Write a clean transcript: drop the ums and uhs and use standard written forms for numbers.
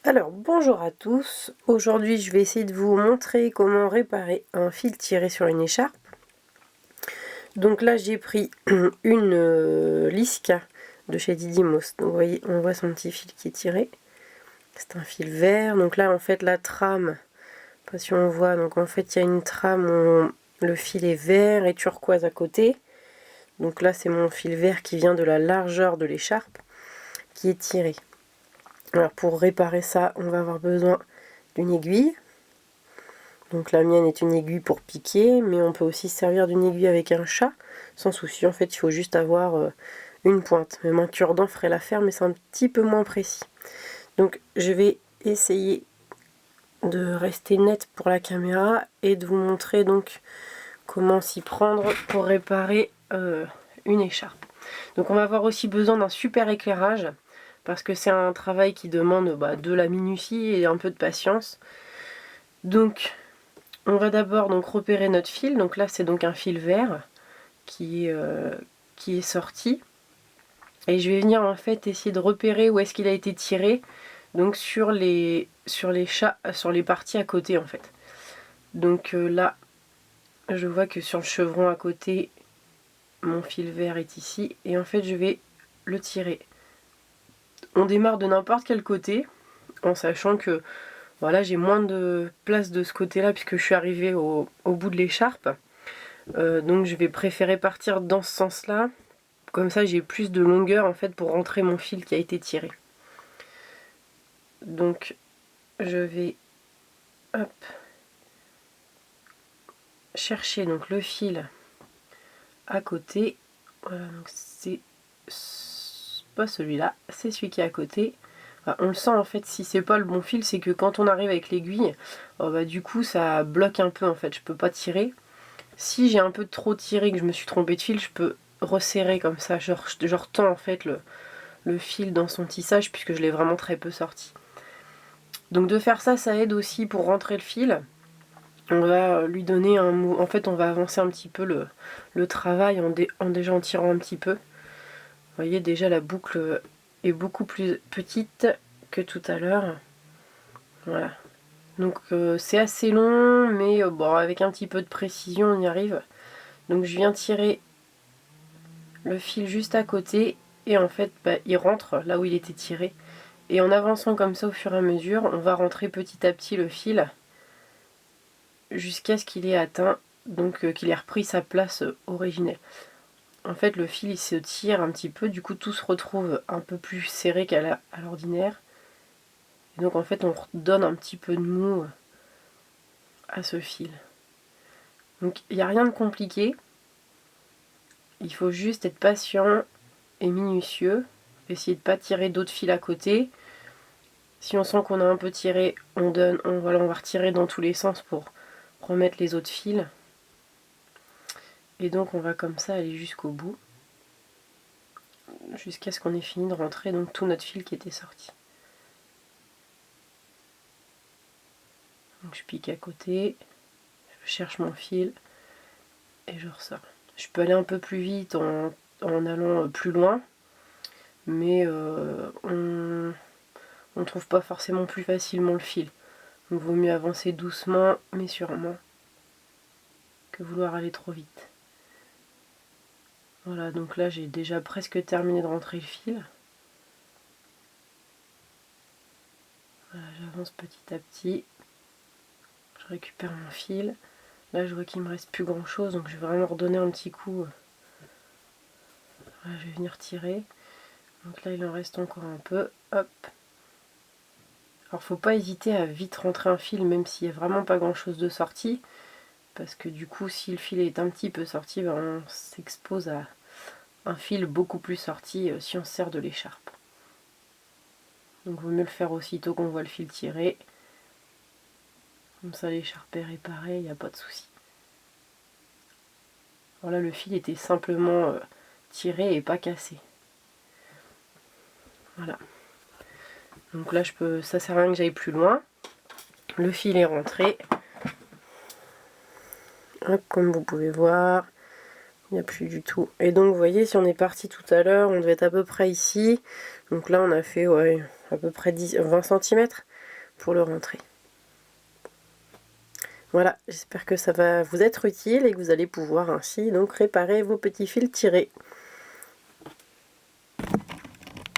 Alors bonjour à tous, aujourd'hui je vais essayer de vous montrer comment réparer un fil tiré sur une écharpe. Donc là j'ai pris une Lisca de chez Didymos, donc vous voyez on voit son petit fil qui est tiré, c'est un fil vert. Donc là en fait la trame, pas si on voit, donc en fait il y a une trame où le fil est vert et turquoise à côté. Donc là c'est mon fil vert qui vient de la largeur de l'écharpe qui est tiré. Alors pour réparer ça, on va avoir besoin d'une aiguille. Donc la mienne est une aiguille pour piquer, mais on peut aussi se servir d'une aiguille avec un chat, sans souci. En fait, il faut juste avoir une pointe. Même un cure-dent ferait l'affaire, mais c'est un petit peu moins précis. Donc je vais essayer de rester nette pour la caméra et de vous montrer donc comment s'y prendre pour réparer une écharpe. Donc on va avoir aussi besoin d'un super éclairage, parce que c'est un travail qui demande de la minutie et un peu de patience. Donc on va d'abord donc repérer notre fil. Donc là c'est donc un fil vert qui est sorti. Et je vais venir en fait essayer de repérer où est-ce qu'il a été tiré. Donc sur les parties à côté en fait. Donc là je vois que sur le chevron à côté mon fil vert est ici. Et en fait je vais le tirer. On démarre de n'importe quel côté, en sachant que voilà, j'ai moins de place de ce côté-là puisque je suis arrivée au bout de l'écharpe. Donc je vais préférer partir dans ce sens-là. Comme ça j'ai plus de longueur en fait pour rentrer mon fil qui a été tiré. Donc je vais chercher donc le fil à côté. Voilà, donc c'est pas celui-là, c'est celui qui est à côté. On le sent en fait, si c'est pas le bon fil, c'est que quand on arrive avec l'aiguille, du coup ça bloque un peu en fait, je peux pas tirer. Si j'ai un peu trop tiré, que je me suis trompée de fil, je peux resserrer comme ça, je retends en fait le fil dans son tissage puisque je l'ai vraiment très peu sorti. Donc de faire ça, ça aide aussi pour rentrer le fil. On va lui donner un mot, en fait on va avancer un petit peu le travail déjà en tirant un petit peu. Vous voyez déjà la boucle est beaucoup plus petite que tout à l'heure. Voilà. Donc c'est assez long, mais bon, avec un petit peu de précision on y arrive. Donc je viens tirer le fil juste à côté et en fait il rentre là où il était tiré. Et en avançant comme ça au fur et à mesure, on va rentrer petit à petit le fil jusqu'à ce qu'il ait atteint, donc qu'il ait repris sa place originelle. En fait le fil il se tire un petit peu, du coup tout se retrouve un peu plus serré qu'à l'ordinaire. Et donc en fait on donne un petit peu de mou à ce fil. Donc il n'y a rien de compliqué, il faut juste être patient et minutieux, essayer de ne pas tirer d'autres fils à côté. Si on sent qu'on a un peu tiré, on va retirer dans tous les sens pour remettre les autres fils. Et donc on va comme ça aller jusqu'au bout, jusqu'à ce qu'on ait fini de rentrer donc tout notre fil qui était sorti. Donc je pique à côté, je cherche mon fil et je ressors. Je peux aller un peu plus vite en allant plus loin, mais on ne trouve pas forcément plus facilement le fil. Donc il vaut mieux avancer doucement mais sûrement que vouloir aller trop vite. Voilà, donc là j'ai déjà presque terminé de rentrer le fil. Voilà, j'avance petit à petit. Je récupère mon fil. Là je vois qu'il me reste plus grand chose, donc je vais vraiment redonner un petit coup. Voilà, je vais venir tirer. Donc là il en reste encore un peu. Hop. Alors faut pas hésiter à vite rentrer un fil même s'il n'y a vraiment pas grand chose de sorti. Parce que du coup si le fil est un petit peu sorti, on s'expose à un fil beaucoup plus sorti si on se sert de l'écharpe. Donc il vaut mieux le faire aussitôt qu'on voit le fil tirer. Comme ça l'écharpe est réparée, il n'y a pas de souci. Alors là le fil était simplement tiré et pas cassé. Voilà. Donc là ça sert à rien que j'aille plus loin. Le fil est rentré. Hop, comme vous pouvez voir. Il n'y a plus du tout. Et donc vous voyez, si on est parti tout à l'heure, on devait être à peu près ici. Donc là on a fait ouais, à peu près 20 cm pour le rentrer. Voilà, j'espère que ça va vous être utile et que vous allez pouvoir ainsi donc réparer vos petits fils tirés.